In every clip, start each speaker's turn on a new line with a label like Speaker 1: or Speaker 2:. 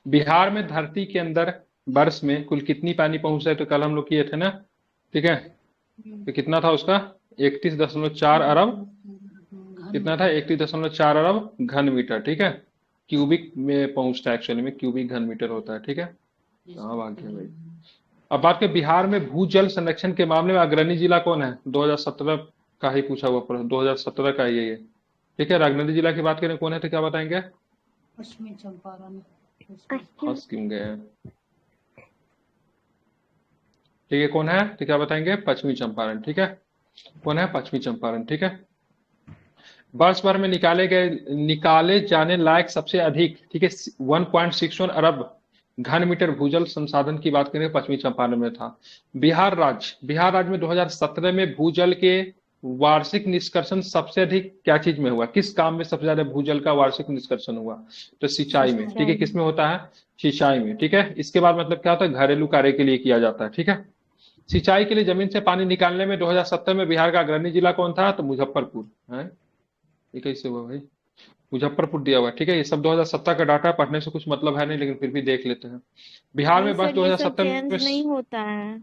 Speaker 1: बिहार में धरती के अंदर वर्ष में कुल कितनी पानी पहुंच है, तो कल हम लोग किए थे ना। ठीक है, तो कितना था उसका, 31.4 अरब।
Speaker 2: घन
Speaker 1: कितना था,
Speaker 2: मीटर।
Speaker 1: 31.4 अरब घन मीटर। ठीक है, क्यूबिक में पहुंचता है, एक्चुअली में क्यूबिक घन मीटर होता है। ठीक है,
Speaker 2: जैसे
Speaker 1: कहाँ
Speaker 2: कि
Speaker 1: भाग गया भाई।
Speaker 2: कहीं।
Speaker 1: अब बात करें बिहार में भूजल संरक्षण के मामले में अग्रणी जिला कौन है, 2017 का ही पूछा हुआ प्रश्न, 2017 का ही है ये। ठीक है, अग्रणी जिला की बात करें कौन है, तो क्या बताएंगे।
Speaker 2: पश्चिमी चंपारण।
Speaker 1: फंस क्यों गए हैं। ठीक है, कौन है, तो क्या बताएंगे, पश्चिमी चंपारण। ठीक है, कौन है, पश्चिमी चंपारण। ठीक है, वर्ष भर में निकाले जाने लायक सबसे अधिक, ठीक है, 1.61 अरब घन मीटर भूजल संसाधन की बात करें, पश्चिमी चंपारण में था। बिहार राज्य में 2017 में भूजल के वार्षिक निष्कर्षण सबसे अधिक क्या चीज में हुआ, किस काम में सबसे ज्यादा भूजल का वार्षिक निष्कर्षण हुआ, तो सिंचाई में। ठीक है,
Speaker 2: सिंचाई।
Speaker 1: किसमें होता है, सिंचाई में। ठीक है, इसके बाद मतलब क्या होता है, घरेलू कार्य के लिए किया जाता है। ठीक है, सिंचाई के लिए जमीन से पानी निकालने में 2017 में बिहार का अग्रणी जिला कौन था, तो मुजफ्फरपुर है। ये कैसे हुआ भाई, मुजफ्फरपुर दिया हुआ है। ठीक है, ये सब 2017 का डाटा है, पढ़ने से कुछ मतलब है नहीं, लेकिन फिर भी देख लेते हैं। बिहार
Speaker 3: नहीं
Speaker 1: में वर्ष
Speaker 3: सर, ये सब
Speaker 1: 2017
Speaker 3: चेंज
Speaker 1: में।
Speaker 3: नहीं होता है,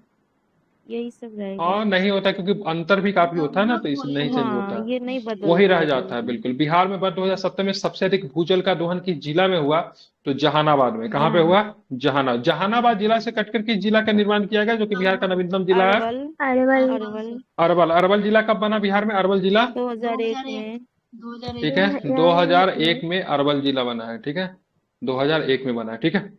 Speaker 3: यही सब रहेगा।
Speaker 1: हाँ, नहीं होता क्योंकि अंतर भी काफी होता है ना, तो
Speaker 2: लगभग
Speaker 1: इसलिए
Speaker 2: वही
Speaker 1: नहीं चेंज होता
Speaker 3: हाँ,
Speaker 1: है।
Speaker 3: ये नहीं
Speaker 1: वही
Speaker 3: बदलता
Speaker 1: रह
Speaker 3: है
Speaker 1: जाता है
Speaker 3: जल्दी।
Speaker 1: बिल्कुल। बिहार में वर्ष 2017 में सबसे अधिक भूजल का दोहन किस जिला में हुआ, तो जहानाबाद में। कहाँ पे
Speaker 3: जहाँ
Speaker 1: हुआ, जहानाबाद जिला से कटकर किस जिला का निर्माण किया गया, जो कि बिहार का नवीनतम जिला है।
Speaker 3: अरवल।
Speaker 2: अरवल
Speaker 3: अरवल
Speaker 2: से।
Speaker 1: अरवल जिला कब बना बिहार में, अरवल जिला।
Speaker 3: 2001
Speaker 2: 2001।
Speaker 3: में।
Speaker 1: ठीक
Speaker 2: 2001
Speaker 1: है,
Speaker 2: में।
Speaker 1: 2001 में अरवल जिला बना है। ठीक है, 2001 में बना है। ठीक है,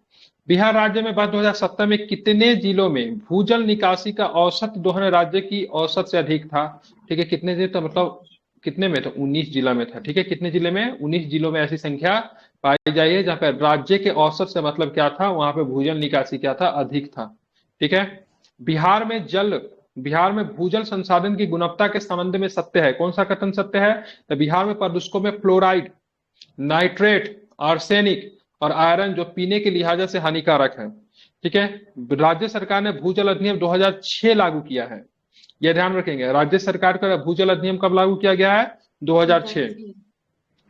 Speaker 1: बिहार राज्य में वर्ष 2017 में कितने जिलों में भूजल निकासी का औसत दोहन राज्य की औसत से अधिक था। ठीक है, कितने जिले, तो मतलब कितने में, तो 19 जिला में था। ठीक है, कितने जिले में, 19 जिलों में ऐसी संख्या पाई जाई है जहां पर राज्य के औसत से मतलब क्या था, वहां पे भूजल निकासी क्या था, अधिक था। ठीक है, बिहार में जल बिहार में भूजल संसाधन की गुणवत्ता के संबंध में सत्य है, कौन सा कथन सत्य है, तो बिहार में प्रदूषकों में फ्लोराइड, नाइट्रेट, आर्सेनिक और आयरन जो पीने के लिहाजा से हानिकारक है। ठीक है, राज्य सरकार ने भूजल अधिनियम 2006 लागू किया है। यह ध्यान रखेंगे, राज्य सरकार का भूजल अधिनियम कब लागू किया गया है, 2006।
Speaker 2: 2006।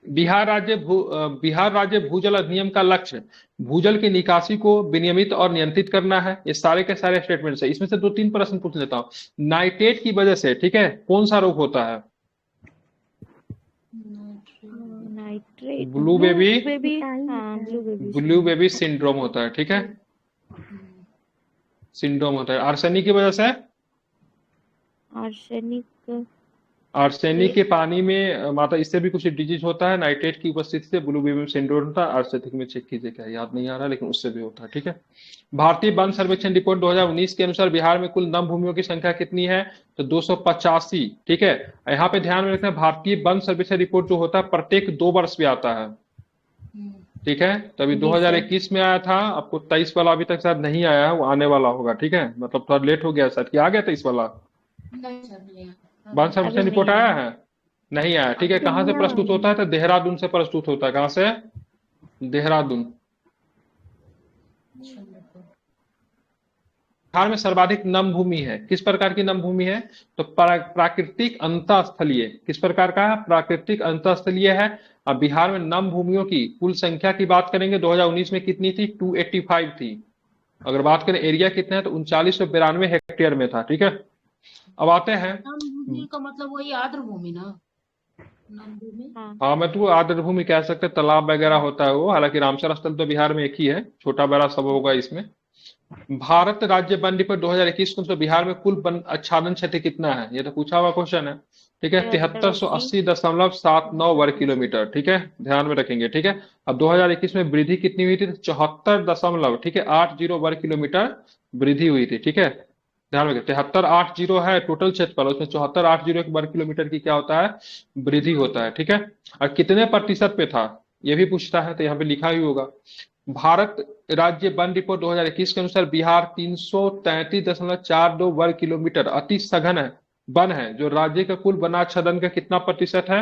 Speaker 1: बिहार राज्य भूजल अधिनियम का लक्ष्य भूजल की निकासी को विनियमित और नियंत्रित करना है। ये सारे के सारे स्टेटमेंट्स है, इसमें से दो तीन प्रश्न पूछ लेता हूं। नाइट्रेट की वजह से, ठीक है, कौन सा रोग होता है,
Speaker 3: nitrate,
Speaker 1: blue
Speaker 3: blue
Speaker 1: baby,
Speaker 3: baby. हाँ, ब्लू बेबी
Speaker 1: ब्लू
Speaker 3: सुना है।
Speaker 1: बेबी सिंड्रोम होता है। ठीक है, सिंड्रोम होता है। आर्सेनिक की वजह से,
Speaker 3: आर्सेनिक।
Speaker 1: आर्सेनिक
Speaker 3: ये
Speaker 1: के पानी में माता, इससे भी कुछ डिजीज होता है। नाइट्रेट की उपस्थिति से ब्लू बेबी सिंड्रोम होता है। आर्सेनिक में चेक कीजिए, क्या याद नहीं आ रहा, लेकिन उससे भी होता है। ठीक है, भारतीय वन सर्वेक्षण रिपोर्ट 2019 के अनुसार बिहार में कुल नम भूमियों की संख्या कितनी है, तो 285। ठीक है, यहाँ पे ध्यान में रखना, भारतीय वन सर्वेक्षण रिपोर्ट जो होता है प्रत्येक 2 वर्ष में आता है। ठीक है, तो अभी
Speaker 3: जी सर।
Speaker 1: 2021 में आया था, आपको 23 वाला अभी तक शायद नहीं आया है, वो आने वाला होगा। ठीक है, मतलब थोड़ा लेट हो गया शायद, कि आ गया 23 वाला
Speaker 2: नहीं सर, नहीं।
Speaker 1: वन
Speaker 2: अभी
Speaker 3: अभी
Speaker 1: सर्वेक्षण
Speaker 3: नहीं
Speaker 1: रिपोर्ट आया
Speaker 3: आया।
Speaker 1: है, नहीं आया। ठीक है,
Speaker 2: अभी
Speaker 1: कहाँ से प्रस्तुत होता है, तो देहरादून से प्रस्तुत होता है। कहाँ से, देहरादून। बिहार में सर्वाधिक नम भूमि है, किस प्रकार की नम भूमि है, तो प्राकृतिक अंतःस्थलीय, किस प्रकार का है, प्राकृतिक अंतःस्थलीय है। अब बिहार में नम भूमियों की कुल संख्या की बात करेंगे, 2019 में कितनी थी, 285 थी। अगर बात करें एरिया कितना है, तो 3992 हेक्टेयर में था। ठीक है, अब आते हैं।
Speaker 2: नम भूमि का मतलब वही आर्द्र भूमि ना। नम भूमि।
Speaker 3: हाँ।
Speaker 1: हाँ, मैं तो आर्द्र भूमि कह सकते हैं, तालाब वगैरह होता है वो, हालांकि रामसर स्थल तो बिहार में एक ही है, छोटा बड़ा सब होगा इसमें। भारत राज्य वन रिपोर्ट 2021 के अनुसार बिहार में कुल वन आच्छादन क्षेत्र कितना है, ये तो पूछा हुआ क्वेश्चन है। ठीक है,
Speaker 3: 7380।
Speaker 1: 7380.79 वर्ग किलोमीटर। ठीक है, ध्यान में रखेंगे। ठीक है, अब 2021 में वृद्धि कितनी हुई थी, 74 दशमलव, ठीक है, 80 वर्ग किलोमीटर वृद्धि हुई थी। ठीक है, ध्यान रखें, 7380 है टोटल क्षेत्रफल, उसमें 7480 वर्ग किलोमीटर की क्या होता है, वृद्धि होता है। ठीक है, और कितने प्रतिशत पे था, ये भी पूछता है, तो यहाँ पे लिखा ही होगा। भारत राज्य वन रिपोर्ट 2021 के अनुसार बिहार 333.42 वर्ग किलोमीटर अति सघन है वन है, जो राज्य का कुल वनाच्छादन का कितना प्रतिशत है,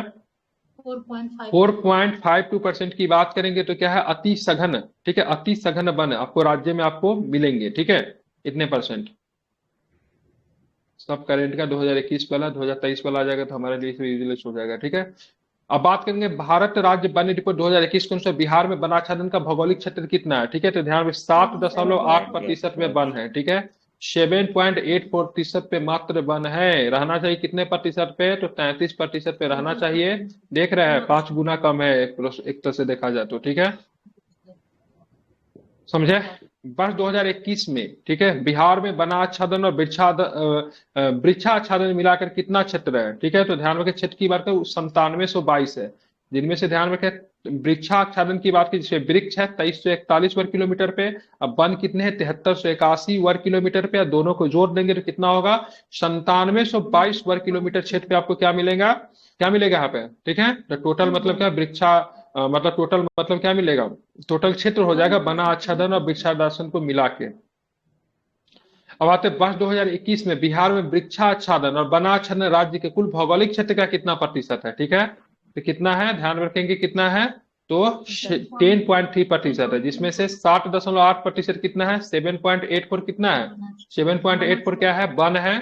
Speaker 2: 4.52।
Speaker 1: 4.52% की बात करेंगे, तो क्या है, अति सघन। ठीक है, अति सघन वन आपको राज्य में आपको मिलेंगे। ठीक है, इतने परसेंट। सब करेंट का 2021 वाला, 2023 वाला आ जाएगा, तो हमारे लिए यूजलेस हो जाएगा। ठीक है, अब बात करेंगे भारत राज्य वन रिपोर्ट 2021 के अनुसार बिहार में वनाच्छादन का भौगोलिक क्षेत्र कितना है, ठीक है। तो ध्यान में 7.8% में वन है, ठीक है। 7.8% पे मात्र वन है, रहना चाहिए कितने प्रतिशत पे, तो 33% पे रहना चाहिए। देख रहे हैं 5 गुना कम है एक तरह से देखा जाए तो, ठीक है, समझे। वर्ष 2021 में, ठीक है, बिहार में वनाच्छादन और वृक्षाच्छादन मिलाकर कितना क्षेत्र है, ठीक है। तो ध्यान रखें क्षेत्र की बात करें 9722 है, जिनमें से ध्यान रखें वृक्षाच्छादन की बात की जिसमें वृक्ष है 2341 वर्ग किलोमीटर पे, अब वन कितने हैं 7381 वर्ग किलोमीटर पे, दोनों को जोड़ देंगे तो कितना होगा 9722 वर्ग किलोमीटर क्षेत्र पे आपको क्या मिलेगा, क्या मिलेगा यहाँ पे, ठीक है। तो टोटल मतलब क्या मतलब टोटल मतलब क्या मिलेगा, टोटल क्षेत्र हो जाएगा वना आच्छादन और वृक्षाच्छादन को मिला के। अब आते हैं वर्ष 2021 में बिहार में वृक्षाच्छादन और वनाच्छादन राज्य के कुल भौगोलिक क्षेत्र का कितना प्रतिशत है, ठीक है। तो कितना है ध्यान रखेंगे कितना है, तो 10.3% है, जिसमें से 60.8% कितना है 7.84 कितना है 7.84 क्या है वन है,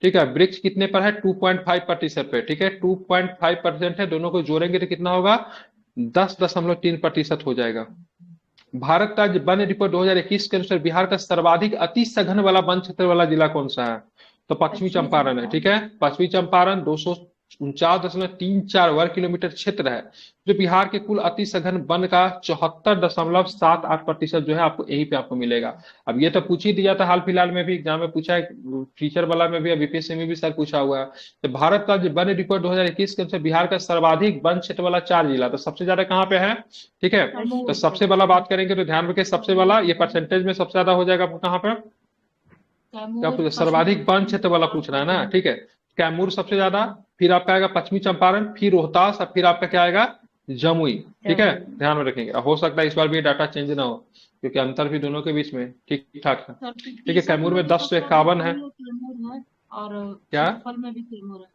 Speaker 1: ठीक है। वृक्ष कितने पर है 2.5% पे, ठीक है 2.5% है, दोनों को जोड़ेंगे तो कितना होगा 10.3% हो जाएगा। भारत राज्य वन रिपोर्ट 2021 के अनुसार बिहार का सर्वाधिक अति सघन वाला वन क्षेत्र वाला जिला कौन सा है, तो पश्चिमी चंपारण है, ठीक है। पश्चिमी चंपारण 249.34 वर्ग किलोमीटर क्षेत्र है, जो बिहार के कुल अति सघन वन का 74.78% जो है आपको यहीं पे आपको मिलेगा। अब ये तो पूछ ही दिया था हाल फिलहाल में भी एग्जाम में पूछा है, टीचर वाला में भी, बीपीएससी में भी सर पूछा हुआ है। तो भारत का जो वन रिपोर्ट 2021 के अनुसार बिहार का सर्वाधिक वन क्षेत्र वाला 4 जिला, तो सबसे ज्यादा कहाँ पे है, ठीक है। तो सबसे वाला बात करेंगे तो ध्यान रखिए सबसे वाला ये परसेंटेज में सबसे ज्यादा हो जाएगा आपको कहाँ पे, क्या पूछा सर्वाधिक वन क्षेत्र वाला पूछ रहा है ना, ठीक है। कैमूर सबसे ज्यादा, फिर आपका आएगा पश्चिमी चंपारण, फिर रोहतास, और फिर आपका क्या आएगा जमुई, ठीक है। ध्यान में रखेंगे, हो सकता है इस बार भी डाटा चेंज ना हो क्योंकि अंतर भी दोनों के बीच में ठीक ठाक है, ठीक है। कैमूर में 10 से 51 है,
Speaker 2: और
Speaker 1: क्या
Speaker 2: क्षेत्रफल में भी कैमूर है,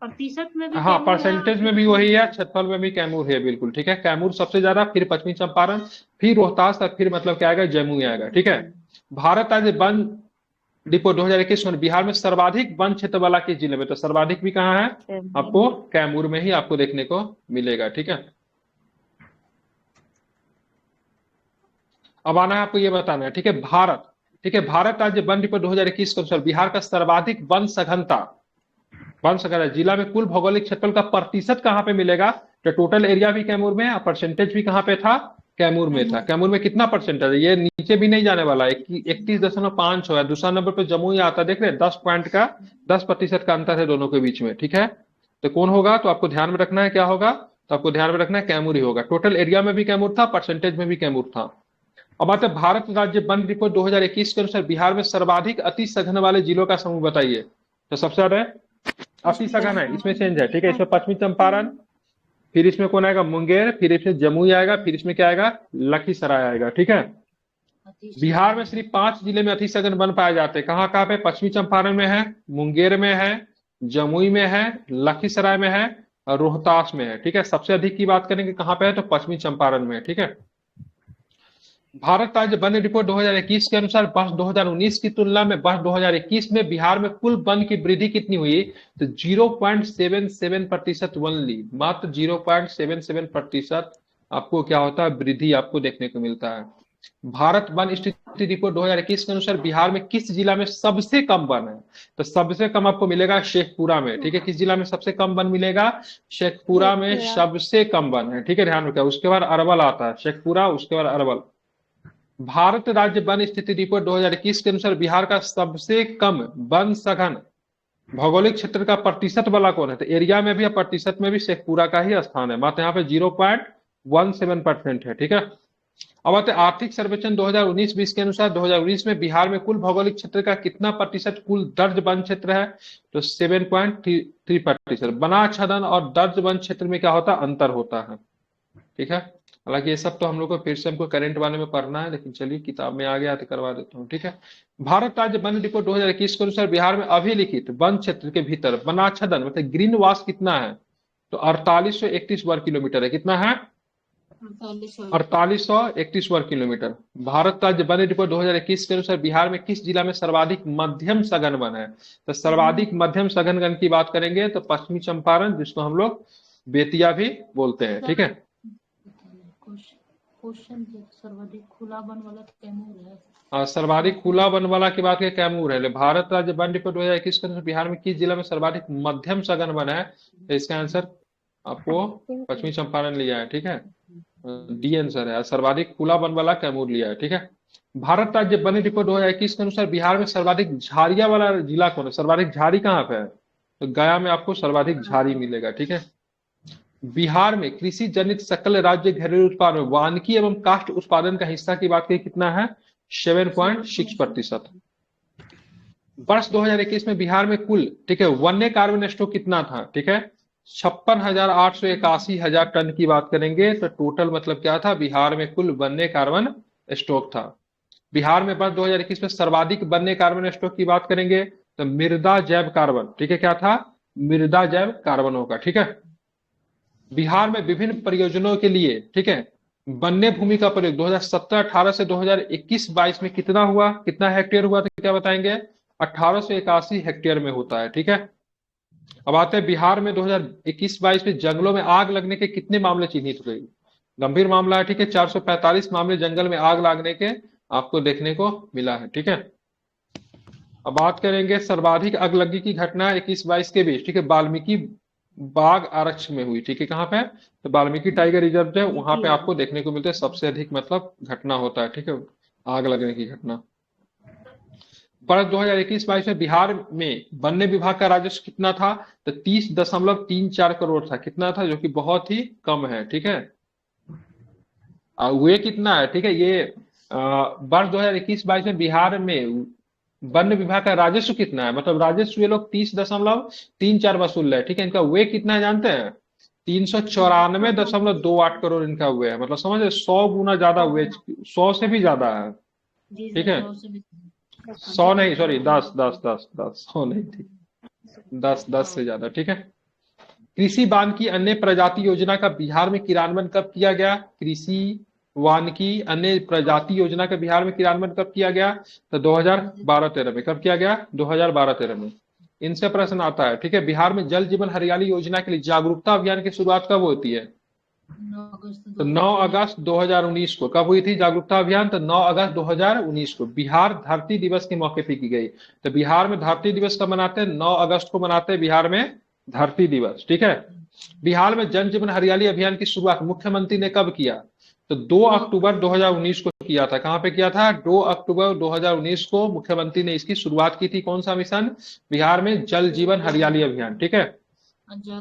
Speaker 2: प्रतिशत में भी
Speaker 1: हाँ
Speaker 2: कैमूर है,
Speaker 1: परसेंटेज में भी वही है, क्षेत्रफल में भी कैमूर है, बिल्कुल ठीक है। कैमूर सबसे ज्यादा, फिर पश्चिमी चंपारण, फिर रोहतास, और फिर मतलब क्या आएगा जमुई आएगा, ठीक है। भारत राज्य वन रिपोर्ट 2021 में बिहार में सर्वाधिक वन क्षेत्र वाला किस जिले में, तो सर्वाधिक भी कहाँ है आपको कैमूर में ही आपको देखने को मिलेगा, ठीक है। अब आना है आपको ये बताना है, ठीक है, भारत, ठीक है, भारत राज्य वन रिपोर्ट 2021 के अनुसार बिहार का सर्वाधिक वन सघनता जिला में कुल भौगोलिक क्षेत्रफल का प्रतिशत कहाँ पे मिलेगा, तो टोटल एरिया भी कैमूर में है और परसेंटेज भी कहाँ पे था कैमूर में था। कैमूर में कितना परसेंटेज है, ये नीचे भी नहीं जाने वाला है, 31.5 है। दूसरा नंबर पे जमुई आता है, देख रहे 10% का अंतर है दोनों के बीच में, ठीक है। तो कौन होगा, तो आपको ध्यान में रखना है क्या होगा, तो आपको ध्यान में रखना है कैमूर ही होगा। टोटल एरिया में भी कैमूर था, परसेंटेज में भी कैमूर था। अब आते भारत राज्य वन रिपोर्ट 2021 के अनुसार बिहार में सर्वाधिक अति सघन वाले जिलों का समूह बताइए, तो सबसे ज्यादा अति सघन है, इसमें चेंज है, ठीक है। इसमें पश्चिमी चंपारण, फिर इसमें कौन आएगा मुंगेर, फिर इसमें जमुई आएगा, फिर इसमें क्या आएगा लखीसराय आएगा, ठीक है। बिहार में सिर्फ 5 जिले में अति सघन वन पाए जाते हैं, कहाँ कहाँ पे, पश्चिमी चंपारण में है, मुंगेर में है, जमुई में है, लखीसराय में है और रोहतास में है, ठीक है। सबसे अधिक की बात करेंगे कहाँ पे है, तो पश्चिमी चंपारण में है, ठीक है। भारत राज्य वन रिपोर्ट 2021 के अनुसार वर्ष 2019 की तुलना में वर्ष 2021 में बिहार में कुल वन की वृद्धि कितनी हुई, तो 0.77% ओनली, मात्र 0.77% आपको क्या होता है वृद्धि आपको देखने को मिलता है। भारत वन स्थिति रिपोर्ट 2021 के अनुसार बिहार में किस जिला में सबसे कम वन है, तो सबसे कम आपको मिलेगा शेखपुरा में, ठीक है। किस जिला में सबसे कम वन मिलेगा, शेखपुरा में सबसे कम वन है, ठीक है, ध्यान रखिए। उसके बाद अरवल आता है, शेखपुरा उसके बाद अरवल। भारत राज्य वन स्थिति रिपोर्ट 2021 के अनुसार बिहार का सबसे कम वन सघन भौगोलिक क्षेत्र का प्रतिशत वाला कौन है, तो एरिया में भी और प्रतिशत में भी शेखपुरा का ही स्थान है, मात्र यहाँ पे 0.17% है, ठीक है। अब आते आर्थिक सर्वेक्षण 2019-20 के अनुसार 2019 में बिहार में कुल भौगोलिक क्षेत्र का कितना प्रतिशत कुल दर्ज वन क्षेत्र है, तो 7.3%। वनाच्छादन और दर्ज वन क्षेत्र में क्या होता है अंतर होता है, ठीक है। हालांकि ये सब तो हम लोग को फिर से हमको करंट वाले में पढ़ना है, लेकिन चलिए किताब में आ गया तो करवा देता हूँ, ठीक है। भारत राज्य वन रिपोर्ट 2021 के अनुसार बिहार में अभिलिखित वन क्षेत्र के भीतर वनाच्छादन मतलब ग्रीन वास कितना है, तो 4831 वर्ग किलोमीटर है, कितना है 4831 वर्ग किलोमीटर। भारत राज्य वन रिपोर्ट 2021 के अनुसार बिहार में किस जिला में सर्वाधिक मध्यम सघन वन है, तो सर्वाधिक मध्यम सघन वन की बात करेंगे तो पश्चिमी चंपारण, जिसको हम लोग बेतिया भी बोलते हैं, ठीक है।
Speaker 2: क्वेश्चन सर्वाधिक खुला वन वाला कैमूर है।
Speaker 1: सर्वाधिक खुला वन वाला की बात है कैमूर है। भारत राज्य वन रिपोर्ट 2021 के अनुसार बिहार में किस जिला में सर्वाधिक मध्यम सघन वन है? तो इसका आंसर आपको पश्चिमी चंपारण लिया है, ठीक है। डी आंसर है, सर्वाधिक खुला वन वाला कैमूर लिया है, ठीक है। भारत राज्य वन रिपोर्ट 2021 के अनुसार बिहार में सर्वाधिक झाड़िया वाला जिला कौन है? सर्वाधिक झाड़ी कहाँ पे है? तो गया में आपको सर्वाधिक झाड़ी मिलेगा, ठीक है। बिहार में कृषि जनित सकल राज्य घरेलू उत्पाद में वानिकी एवं काष्ठ उत्पादन का हिस्सा की बात करें कितना है? 7.6%। वर्ष 2021 में बिहार में कुल, ठीक है, वन्य कार्बन स्टॉक कितना था? ठीक है, 56,881 टन की बात करेंगे तो टोटल मतलब क्या था? बिहार में कुल वन्य कार्बन स्टॉक था। बिहार में वर्ष 2021 में सर्वाधिक वन्य कार्बन स्टॉक की बात करेंगे तो मृदा जैव कार्बन, ठीक है, क्या था? मृदा जैव कार्बन होगा, ठीक है। बिहार में विभिन्न परियोजनाओं के लिए, ठीक है, वन्य भूमि का प्रयोग 2017-18 से 2021-22 में कितना हुआ? कितना हेक्टेयर हुआ? तो क्या बताएंगे? 1881 हेक्टेयर में होता है, ठीक है। अब आते हैं बिहार में 2021-22 में जंगलों में आग लगने के कितने मामले चिन्हित हुए? गंभीर मामला है, ठीक है। 445 मामले जंगल में आग लगने के आपको देखने को मिला है, ठीक है। अब बात करेंगे सर्वाधिक अगलगी की घटना 21-22 के बीच, ठीक है, वाल्मीकि बाघ आरक्ष में हुई, ठीक है। कहाँ पे? तो वाल्मीकि टाइगर रिजर्व है, वहां पे आपको देखने को मिलते हैं सबसे अधिक मतलब घटना होता है, ठीक है, आग लगने की घटना। वर्ष 2021-22 में बिहार में वन्य विभाग का राजस्व कितना था? तो 30.34 करोड़ था। कितना था? जो कि बहुत ही कम है, ठीक है। वे कितना है, ठीक है, ये वर्ष 2021-22 में बिहार में वन विभाग का राजस्व कितना है? मतलब राजस्व ये लोग 30.34 वसूल रहे, ठीक है। इनका वे कितना है जानते हैं? 394.28 करोड़ इनका वे है। मतलब समझ 100 गुना ज्यादा वे, 100 से भी ज्यादा है, ठीक है। 100 नहीं, सॉरी, 10, 100 नहीं, ठीक, 10 से ज्यादा, ठीक है। कृषि वानिकी अन्य प्रजाति योजना का बिहार में क्रियान्वयन कब किया गया? कृषि वानिकी अन्य प्रजाति योजना का बिहार में क्रियान्वयन कब किया गया? तो 2012-13 में। कब किया गया? 2012-13 में। इनसे प्रश्न आता है, ठीक है। बिहार में जल जीवन हरियाली योजना के लिए जागरूकता अभियान की शुरुआत कब होती है? तो 9 अगस्त 2019 को। कब हुई थी जागरूकता अभियान? तो 9 अगस्त 2019 को बिहार धरती दिवस के मौके पर की गई। तो बिहार में धरती दिवस कब मनाते हैं? 9 अगस्त को मनाते हैं बिहार में धरती दिवस, ठीक है। बिहार में जल जीवन हरियाली अभियान की शुरुआत मुख्यमंत्री ने कब किया? तो 2 अक्टूबर 2019 को किया था। कहां पे किया था? 2 अक्टूबर 2019 को मुख्यमंत्री ने इसकी शुरुआत की थी। कौन सा मिशन? बिहार में जल जीवन हरियाली अभियान, ठीक है।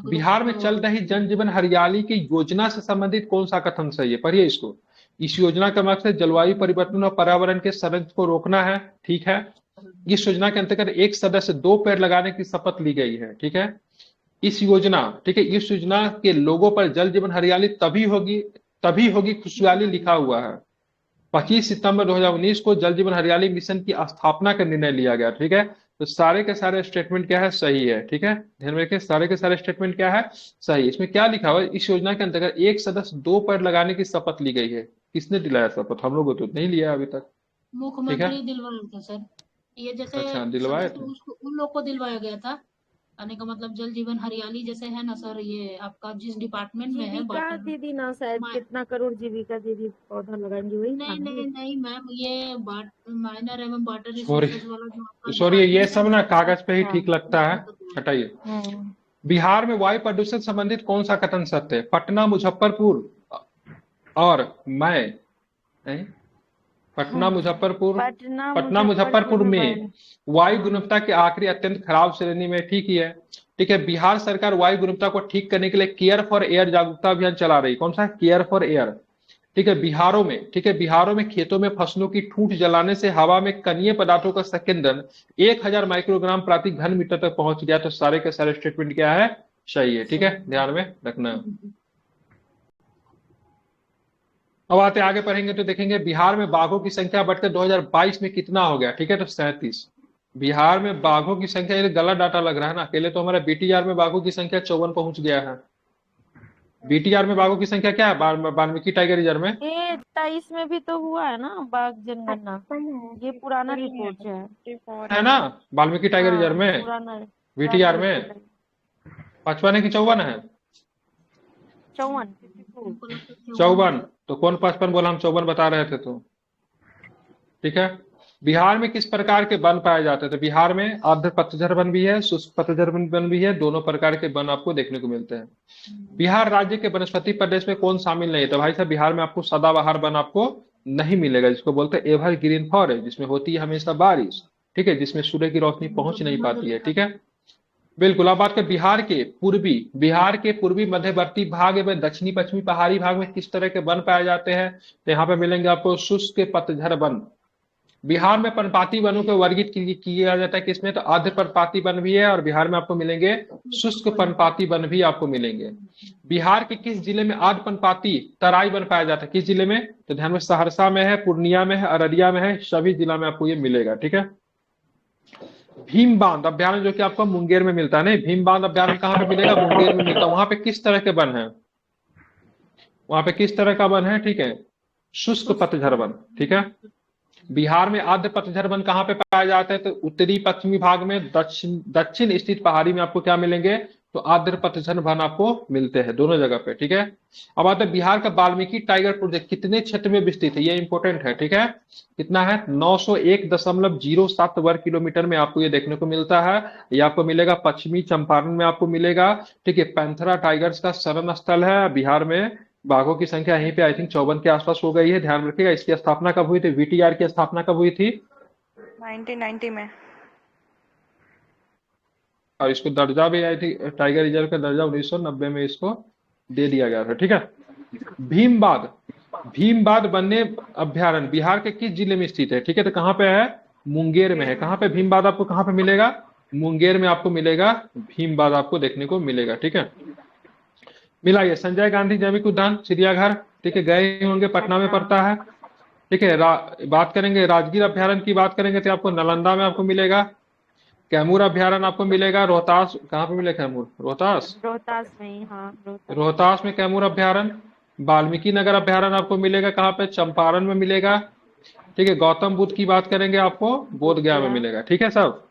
Speaker 1: बिहार में चल रही जल जीवन हरियाली की योजना से संबंधित कौन सा कथन सही है? पढ़िए इसको। इस योजना का मकसद जलवायु परिवर्तन और पर्यावरण के संरक्षण को रोकना है, ठीक है। इस योजना के अंतर्गत एक सदस्य 2 पेड़ लगाने की शपथ ली गई है, ठीक है। इस योजना, ठीक है, इस योजना के लोगों पर जल जीवन हरियाली तभी होगी खुशहाली लिखा हुआ है। 25 सितंबर 2019 को जल जीवन हरियाली मिशन की स्थापना का निर्णय लिया गया, ठीक है। तो सारे के सारे स्टेटमेंट क्या है? सही है, ठीक है। ध्यान में रखिए, सारे के सारे स्टेटमेंट क्या है? सही। इसमें क्या लिखा हुआ है? इस योजना के अंतर्गत एक सदस्य 2 पेड़ लगाने की शपथ ली गई है। किसने दिलाया शपथ? हम लोगों तो नहीं लिया अभी तक, ठीक है।
Speaker 2: मुख्यमंत्री दिलवाया था सर, ये जैसे
Speaker 1: अच्छा, दिलवाए
Speaker 2: सदस्य
Speaker 1: थे।
Speaker 2: उसको उन लोग को दिलवाया गया था। आने का मतलब जल जीवन हरियाली जैसे है ना सर, ये आपका जिस डिपार्टमेंट में है
Speaker 3: जीविका
Speaker 2: वाटर,
Speaker 3: दीदी ना, शायद कितना करोड़ जीविका दीदी पौधा लगाएंगे, वही था
Speaker 2: नहीं
Speaker 3: ना?
Speaker 2: नहीं नहीं मैम, ये माइनर एवं वाटर
Speaker 1: सॉरी
Speaker 2: रिसोर्सेज वाला जो आपका
Speaker 1: सॉरी, ये
Speaker 2: डिपार्टमेंट है
Speaker 1: सब ना कागज पे ही
Speaker 3: हाँ।
Speaker 1: ठीक लगता है, हटाइए।
Speaker 3: हाँ।
Speaker 1: बिहार में वायु प्रदूषण संबंधित कौन सा कथन सत्य है? पटना मुजफ्फरपुर और मैं नहीं? पटना मुजफ्फरपुर में वायु गुणवत्ता के आखिरी अत्यंत खराब श्रेणी में, ठीक ही है, ठीक है। बिहार सरकार वायु गुणवत्ता को ठीक करने के लिए केयर फॉर एयर जागरूकता अभियान चला रही। कौन सा? केयर फॉर एयर, ठीक है। बिहारों में, ठीक है, बिहारों में खेतों में फसलों की ठूंठ जलाने से हवा में कणीय पदार्थों का संकेंद्रण 1000 माइक्रोग्राम प्रति घन मीटर तक पहुंच गया। तो सारे के सारे स्टेटमेंट क्या है? सही है, ठीक है, ध्यान में रखना। अब आते आगे पढ़ेंगे तो देखेंगे बिहार में बाघों की संख्या बढ़कर 2022 में कितना हो गया? ठीक है, तो 37। बिहार में बाघों की संख्या, ये गलत डाटा लग रहा है ना। अकेले तो हमारा बीटीआर में बाघों की संख्या 54 पहुंच गया है। बीटीआर में बाघों की संख्या क्या है? वाल्मीकि टाइगर रिजर्व में
Speaker 3: ये 23 में भी तो हुआ है ना बाघ जनगणना, ये पुराना रिपोर्ट
Speaker 1: है ना, वाल्मीकि टाइगर रिजर्व में
Speaker 3: पुराना
Speaker 1: बीटीआर में 55 है कि 54 है?
Speaker 3: 54।
Speaker 2: हमको लगता है 54
Speaker 1: 54। तो कौन 55 बोला? हम 54 बता रहे थे तो। ठीक है। बिहार में किस प्रकार के वन पाए जाते थे? बिहार में आर्द्र पतझड़ वन भी है, शुष्क पतझड़ वन भी है, दोनों प्रकार के वन आपको देखने को मिलते हैं। बिहार राज्य के वनस्पति प्रदेश में कौन शामिल नहीं है? तो भाई साहब बिहार में आपको सदाबहार वन आपको नहीं मिलेगा, जिसको बोलते हैं एवरग्रीन फॉरेस्ट, जिसमें होती है हमेशा बारिश। ठीक है, जिसमें सूर्य की रोशनी पहुंच नहीं पाती है। ठीक है, बिल्कुल। अब बात करें बिहार के पूर्वी मध्यवर्ती भाग एवं दक्षिणी पश्चिमी पहाड़ी भाग में किस तरह के वन पाए जाते हैं? तो यहाँ पे मिलेंगे आपको शुष्क पतझड़ वन। बिहार में पर्णपाती वनों को वर्गीकृत किया जाता है किसमें? तो आर्द्र पर्णपाती वन भी है, और बिहार में आपको मिलेंगे शुष्क पर्णपाती वन भी आपको मिलेंगे। बिहार के किस जिले में आर्द्र पर्णपाती तराई वन पाया जाता है? किस जिले में? तो ध्यान में, सहरसा में है, पूर्णिया में है, अररिया में है, सभी जिला में आपको ये मिलेगा। ठीक है। भीम बांध अभ्यारण्य जो कि आपको मुंगेर में मिलता है, नहीं, भीम बांध अभ्यारण्य कहाँ पे मिलेगा? मुंगेर में मिलता है। वहां पे किस तरह के वन है? वहां पे किस तरह का वन है? ठीक है, शुष्क पतझड़ वन। ठीक है। बिहार में आर्द्र पतझड़ वन कहाँ पे पाए जाते हैं? तो उत्तरी पश्चिमी भाग में, दक्षिण स्थित पहाड़ी में आपको क्या मिलेंगे? तो आर्द्र पतझड़ वन आपको मिलते हैं दोनों जगह पे। ठीक है। अब आता है बिहार का वाल्मीकि टाइगर प्रोजेक्ट कितने क्षेत्र में विस्तृत है? ये इंपॉर्टेंट है। ठीक है, कितना है? 901.07 वर्ग किलोमीटर में आपको ये देखने को मिलता है। ये आपको मिलेगा पश्चिमी चंपारण में आपको मिलेगा। ठीक है, पैंथरा टाइगर्स का शरण स्थल है बिहार में। बाघों की संख्या यहीं पे आई थिंक 54 के आसपास हो गई है, ध्यान रखिएगा। इसकी स्थापना कब हुई थी? वीटीआर की स्थापना कब हुई थी?
Speaker 4: 1990 में।
Speaker 1: और इसको दर्जा भी आई थी, टाइगर रिजर्व का दर्जा 1990 में इसको दे दिया गया था। ठीक है। भीमबाद वन्य अभ्यारण्य बिहार के किस जिले में स्थित है? ठीक है, तो कहाँ पे है? मुंगेर में है। कहाँ पे भीमबाद आपको कहाँ पे मिलेगा? मुंगेर में आपको मिलेगा भीमबाद, आपको देखने को मिलेगा। ठीक है। मिलाइए, संजय गांधी जैविक उद्यान चिड़ियाघर, ठीक है, गए ही होंगे, पटना में पड़ता है। ठीक है। बात करेंगे राजगीर अभ्यारण्य की, बात करेंगे तो आपको नालंदा में आपको मिलेगा। कैमूर अभ्यारण्य आपको मिलेगा रोहतास। कहाँ पे मिलेगा कैमूर? रोहतास
Speaker 3: में ही, हाँ,
Speaker 1: रोहतास में कैमूर अभ्यारण्य। वाल्मीकि नगर अभ्यारण्य आपको मिलेगा कहाँ पे? चंपारण में मिलेगा। ठीक है। गौतम बुद्ध की बात करेंगे आपको बोध गया में मिलेगा। ठीक है सब।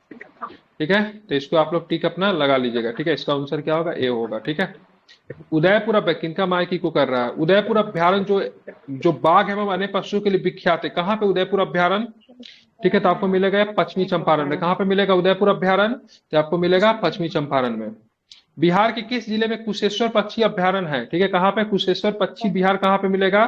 Speaker 1: ठीक है, तो इसको आप लोग टिक अपना लगा लीजिएगा। ठीक है, इसका आंसर क्या होगा? ए होगा। ठीक है। उदयपुर अभ्यारण्य किनका मायकी को कर रहा है? उदयपुर अभ्यारण्य जो बाघ एवं अन्य पशुओं के लिए विख्यात है, कहाँ पे उदयपुर अभ्यारण्य? ठीक है, तो आपको मिलेगा पश्चिमी चंपारण में। कहाँ पे मिलेगा उदयपुर अभ्यारण्य? तो आपको मिलेगा पश्चिमी चंपारण में। बिहार के किस जिले में कुशेश्वर पक्षी अभ्यारण्य है? ठीक है, कहाँ पे? कुशेश्वर पक्षी बिहार कहाँ पे मिलेगा?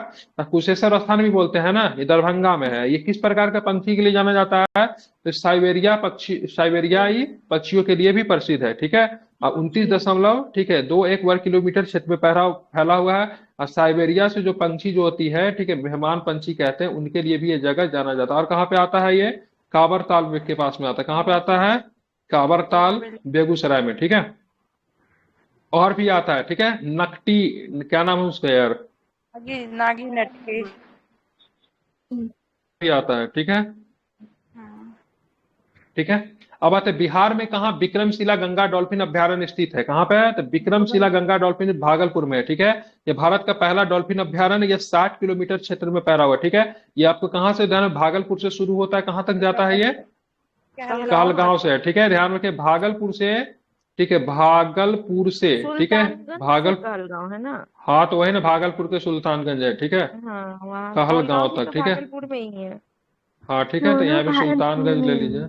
Speaker 1: कुशेश्वर स्थान भी बोलते हैं ना, ये दरभंगा में है। ये किस प्रकार का पंछी के लिए जाना जाता है? तो साइबेरियाई पक्षियों के लिए भी प्रसिद्ध है। ठीक है, और 29.21 वर्ग किलोमीटर क्षेत्र में फैला हुआ है। और साइबेरिया से जो पंछी जो होती है, ठीक है, मेहमान पंछी कहते हैं, उनके लिए भी ये जगह जाना जाता है। और कहाँ पे आता है ये? काबर ताल के पास में आता है। कहाँ पे आता है? काबर ताल, बेगूसराय में। ठीक है, और भी आता है। ठीक है, नकटी, क्या नाम है उसका यार?
Speaker 4: नागी नटकेश
Speaker 1: भी आता है। ठीक है। ठीक है। अब आते हैं बिहार में कहाँ विक्रमशिला गंगा डॉल्फिन अभ्यारण्य स्थित है? कहाँ पे है? तो विक्रमशिला गंगा डॉल्फिन भागलपुर में है। ठीक है, ये भारत का पहला डॉल्फिन अभ्यारण्य, ये 60 किलोमीटर क्षेत्र में फैला हुआ है। ठीक है, ये आपको कहाँ से ध्यान, भागलपुर से शुरू होता है, कहाँ तक जाता है ये? कहलगांव से है। ठीक है, ध्यान रखिए, भागलपुर से। ठीक है, भागलपुर से। ठीक है,
Speaker 3: कहलगांव है ना?
Speaker 1: हाँ, तो वही ना, भागलपुर के सुल्तानगंज है। ठीक है,
Speaker 3: हाँ,
Speaker 1: कहलगांव तक। ठीक है,
Speaker 3: भागलपुर में ही है।
Speaker 1: हाँ, ठीक है, तो यहाँ पे सुल्तानगंज ले लीजिए।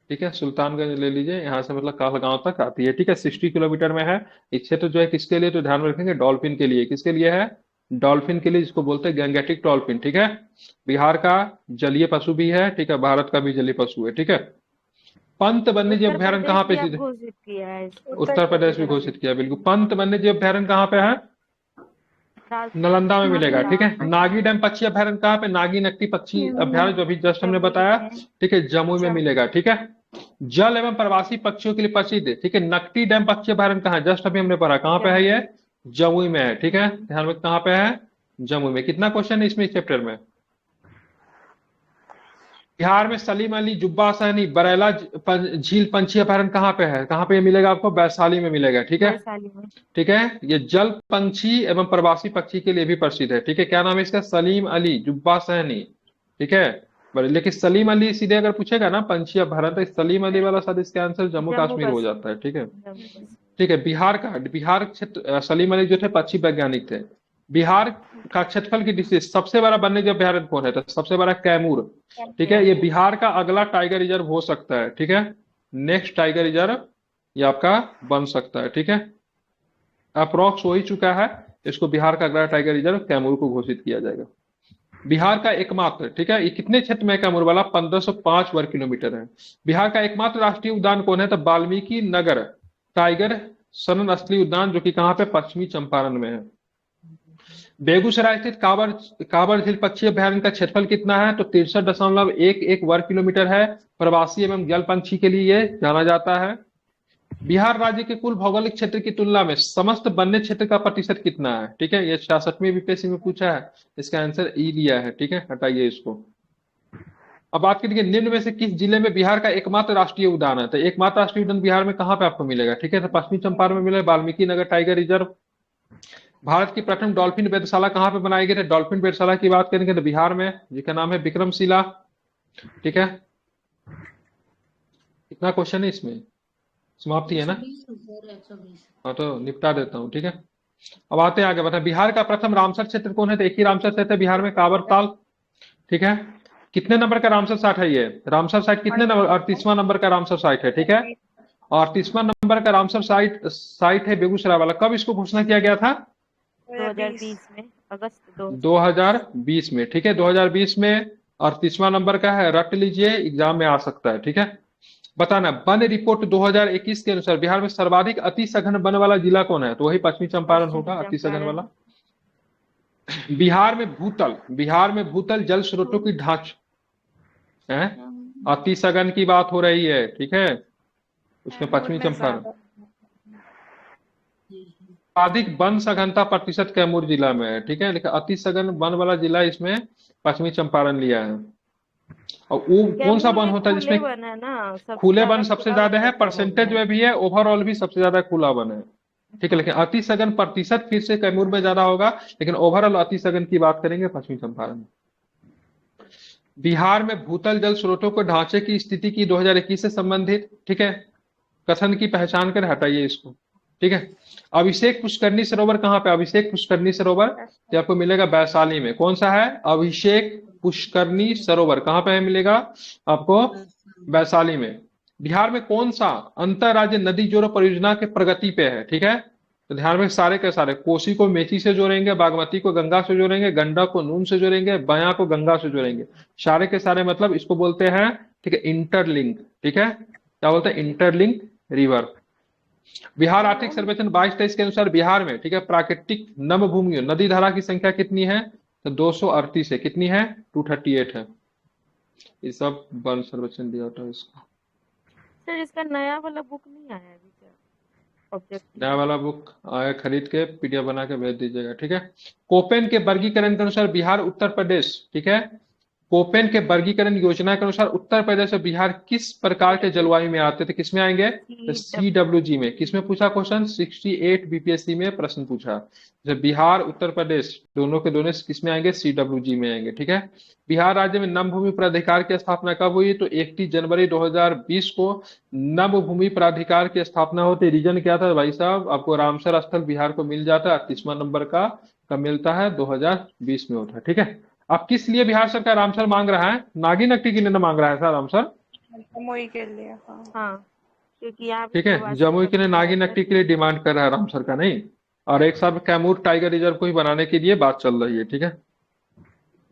Speaker 1: ठीक है, सुल्तानगंज ले लीजिए, यहाँ से मतलब कहलगांव तक आती है। ठीक है, 60 किलोमीटर में है। ये क्षेत्र जो है किसके लिए? तो ध्यान में रखेंगे, डॉल्फिन के लिए। किसके लिए है? डॉल्फिन के लिए, जिसको बोलते हैं गैंगेटिक डॉल्फिन। ठीक है, बिहार का जलीय पशु भी है। ठीक है, भारत का भी जलीय पशु है। ठीक है। पंत वन्यजीव अभ्यारण्य कहाँ पे?
Speaker 3: घोषित किया है
Speaker 1: उत्तर प्रदेश भी घोषित किया, बिल्कुल। पंत वन्यजीव अभ्यारण्य कहाँ पे है? नालंदा में मिलेगा। ठीक है। नागी डैम पक्षी अभ्यारण्य कहाँ पे? नागी नकटी पक्षी अभ्यारण्य जो अभी जस्ट हमने बताया, ठीक है, जमुई में मिलेगा। ठीक है, जल एवं प्रवासी पक्षियों के लिए प्रसिद्ध है। ठीक है, नकटी डैम पक्षी अभ्यारण्य कहाँ है? जस्ट अभी हमने पढ़ा, कहाँ पे है ये? जमुई में है। ठीक है, ध्यान में, कहाँ पे है? जमुई में। कितना क्वेश्चन है इसमें, इस चैप्टर में? बिहार में सलीम अली जुब्बा सहनी बरैला झील पंछी अभ्यारण्य कहाँ पे है? कहाँ पे ये मिलेगा आपको? वैशाली में मिलेगा। ठीक है, ठीक है, ये जल पंछी एवं प्रवासी पक्षी के लिए भी प्रसिद्ध है। ठीक है, क्या नाम है इसका? सलीम अली जुब्बा सहनी। ठीक है, लेकिन सलीम अली सीधे अगर पूछेगा ना पंछी अभ्यारण्य, तो सलीम अली वाला शायद इसका आंसर जम्मू कश्मीर हो जाता है। ठीक है, ठीक है। बिहार क्षेत्र, सलीम अली जो थे पक्षी वैज्ञानिक थे। बिहार का क्षेत्रफल की दृष्टि से सबसे बड़ा वन्यजीव अभयारण्य कौन है? तो सबसे बड़ा कैमूर। ठीक है, ये बिहार का अगला टाइगर रिजर्व हो सकता है। ठीक है, नेक्स्ट टाइगर रिजर्व ये आपका बन सकता है। ठीक है, अप्रोक्स हो ही चुका है, इसको बिहार का अगला टाइगर रिजर्व कैमूर को घोषित किया जाएगा। बिहार का एकमात्र, ठीक है, ये कितने क्षेत्र में है कैमूर वाला? 1505 वर्ग किलोमीटर है। बिहार का एकमात्र राष्ट्रीय उद्यान कौन है? तो वाल्मीकि नगर टाइगर सनन असली उद्यान, जो कि कहाँ पे? पश्चिमी चंपारण में है। बेगूसराय स्थित काबर काबर झील पक्षी अभयारण्य का क्षेत्रफल कितना है? तो 63.11 वर्ग किलोमीटर है। प्रवासी एवं जल पंछी के लिए ये जाना जाता है। बिहार राज्य के कुल भौगोलिक क्षेत्र की तुलना में समस्त वन्य क्षेत्र का प्रतिशत कितना है? ठीक है, ये 66वीं बीपीएससी में पूछा है, इसका आंसर ई लिया है। ठीक है, हटाइए इसको। अब बात करेंगे निम्न में से किस जिले में बिहार का एकमात्र राष्ट्रीय उद्यान है? तो एकमात्र राष्ट्रीय उद्यान बिहार में कहाँ पे आपको मिलेगा? ठीक है, तो पश्चिमी चंपारण में मिलेगा, वाल्मीकि नगर टाइगर रिजर्व। भारत की प्रथम डॉल्फिन वेधशाला कहाँ पे बनाई गई? डॉल्फिन वेधशाला की बात करेंगे तो बिहार में, जिसका नाम है विक्रमशिला। ठीक है, कितना क्वेश्चन है इसमें? समाप्ति है ना?
Speaker 2: 120
Speaker 1: हाँ, तो निपटा देता हूँ। ठीक है, अब आते हैं आगे। बता, बिहार का प्रथम रामसर क्षेत्र कौन है? तो एक ही रामसर क्षेत्र है बिहार में, कांवरताल। ठीक है, कितने नंबर का रामसर साइट है ये? रामसर साइट कितने नंबर? 38वां नंबर का रामसर साइट है। ठीक है, और 38वां नंबर का रामसर साइट है बेगूसराय वाला। कब इसको घोषणा किया गया था?
Speaker 3: 2020 में, अगस्त
Speaker 1: 2020 में। ठीक है, 2020 में 38वां नंबर का है, रट लीजिए, एग्जाम में आ सकता है। ठीक है, बताना, वन रिपोर्ट 2021 के अनुसार बिहार में सर्वाधिक अति सघन वन वाला जिला कौन है? तो वही पश्चिमी चंपारण होगा, अति सघन वाला। बिहार में भूतल जल स्रोतों की ढांच है, अति सघन की बात हो रही है। ठीक है, उसमें पश्चिमी चंपारण। अधिक वन सघनता प्रतिशत कैमूर जिला में है। ठीक है, लेकिन अति सघन वन वाला जिला इसमें पश्चिमी चंपारण लिया है। और वो कौन सा वन होता है जिसमें
Speaker 3: वन है ना, सबसे
Speaker 1: खुले वन
Speaker 3: ज्यादा
Speaker 1: सबसे
Speaker 3: खुला
Speaker 1: ज्यादा
Speaker 3: वन
Speaker 1: है,
Speaker 3: कैमूर
Speaker 1: परसेंटेज
Speaker 3: में
Speaker 1: में भी है, ओवरऑल भी सबसे ज्यादा खुला वन है। ठीक है, लेकिन अति सघन प्रतिशत फिर से कैमूर में ज्यादा होगा, लेकिन ओवरऑल अति सघन की बात करेंगे पश्चिमी चंपारण में। बिहार में भूतल जल स्रोतों के ढांचे की स्थिति की 2021 से संबंधित, ठीक है, कथन की पहचान कर हटाइए इसको। ठीक है, अभिषेक पुष्करनी सरोवर कहाँ पे? अभिषेक पुष्करनी सरोवर ये आपको मिलेगा वैशाली में। कौन सा है? अभिषेक पुष्करनी सरोवर कहाँ पे है? मिलेगा आपको वैशाली में। बिहार में कौन सा अंतरराज्य नदी जोड़ो परियोजना के प्रगति पे है? ठीक है, तो ध्यान में सारे के सारे, कोसी को मेची से जोड़ेंगे, बागमती को गंगा से जोड़ेंगे, गंडक को नून से जोड़ेंगे, बयां को गंगा से जोड़ेंगे, सारे के सारे, मतलब इसको बोलते हैं, ठीक है, इंटरलिंक। ठीक है, क्या बोलते हैं? Interlink river. बिहार आर्थिक सर्वेक्षण 22-23 के अनुसार बिहार में, ठीक है, प्राकृतिक नम भूमियों नदी धारा की संख्या कितनी है? तो 238 है। कितनी है? 238 है। ये सब वन सर्वेक्षण दिया था इसको।
Speaker 3: सर इसका नया वाला बुक नहीं आया अभी क्या? ऑब्जेक्टिव
Speaker 1: नया वाला बुक आया, खरीद के पीडीएफ बना के भेज दीजिएगा। ठीक है, कोपेन के वर्गीकरण के अनुसार बिहार उत्तर प्रदेश, ठीक है, कोपेन के वर्गीकरण योजना के अनुसार उत्तर प्रदेश और बिहार किस प्रकार के जलवायु में आते थे? किसमें आएंगे? तो CWG में। किसमें पूछा क्वेश्चन? 68 बीपीएससी में प्रश्न पूछा। जब बिहार उत्तर प्रदेश दोनों के दोनों किसमें आएंगे? CWG में आएंगे। ठीक है, बिहार राज्य में नम भूमि प्राधिकार की स्थापना कब हुई? तो 31 जनवरी 2020 को नम भूमि प्राधिकार की स्थापना होती। रीजन क्या था भाई साहब? आपको रामसर स्थल बिहार को मिल जाता है, 38वां नंबर का कब मिलता है? 2020 में होता है। ठीक है, अब किस लिए बिहार सरकार रामसर मांग रहा है? नागी नकटी के लिए ना मांग रहा है सर रामसर?
Speaker 4: जमुई के लिए, हाँ।
Speaker 3: हाँ, क्योंकि यहाँ
Speaker 1: ठीक है, जमुई के लिए, नागी नकटी के लिए डिमांड कर रहा है रामसर का नहीं, और एक साथ कैमूर टाइगर रिजर्व को ही बनाने के लिए बात चल रही है। ठीक है,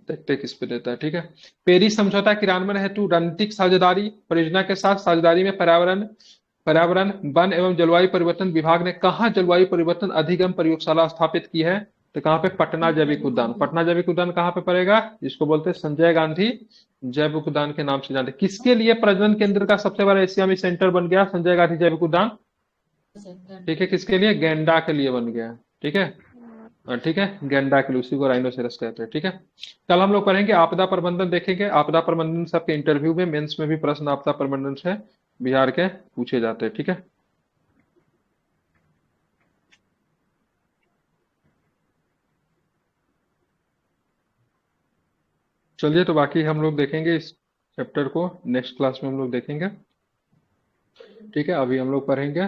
Speaker 1: देखते किस पे देता है। ठीक है, पेरिस समझौता क्रियान्वयन हेतु रणनीतिक साझेदारी परियोजना के साथ साझेदारी में पर्यावरण वन एवं जलवायु परिवर्तन विभाग ने कहाँ जलवायु परिवर्तन अधिगम प्रयोगशाला स्थापित की है? तो कहाँ पे? पटना जैविक उद्यान। पटना जैविक उद्यान कहाँ पे पड़ेगा? जिसको बोलते हैं संजय गांधी जैविक उद्यान के नाम से जानते। किसके लिए प्रजनन केंद्र का सबसे बड़ा एशिया में सेंटर बन गया संजय गांधी जैविक उद्यान? ठीक है, किसके लिए? गैंडा के लिए बन गया। ठीक है, ठीक है, गैंडा के लिए, उसी को राइनोसेरस कहते हैं। ठीक है, कल हम लोग पढ़ेंगे आपदा प्रबंधन, देखेंगे आपदा प्रबंधन से आपके इंटरव्यू में, मेंस में भी प्रश्न आपदा प्रबंधन से बिहार के पूछे जाते हैं। ठीक है, चलिए, तो बाकी हम लोग देखेंगे इस चैप्टर को नेक्स्ट क्लास में हम लोग देखेंगे। ठीक है, अभी हम लोग पढ़ेंगे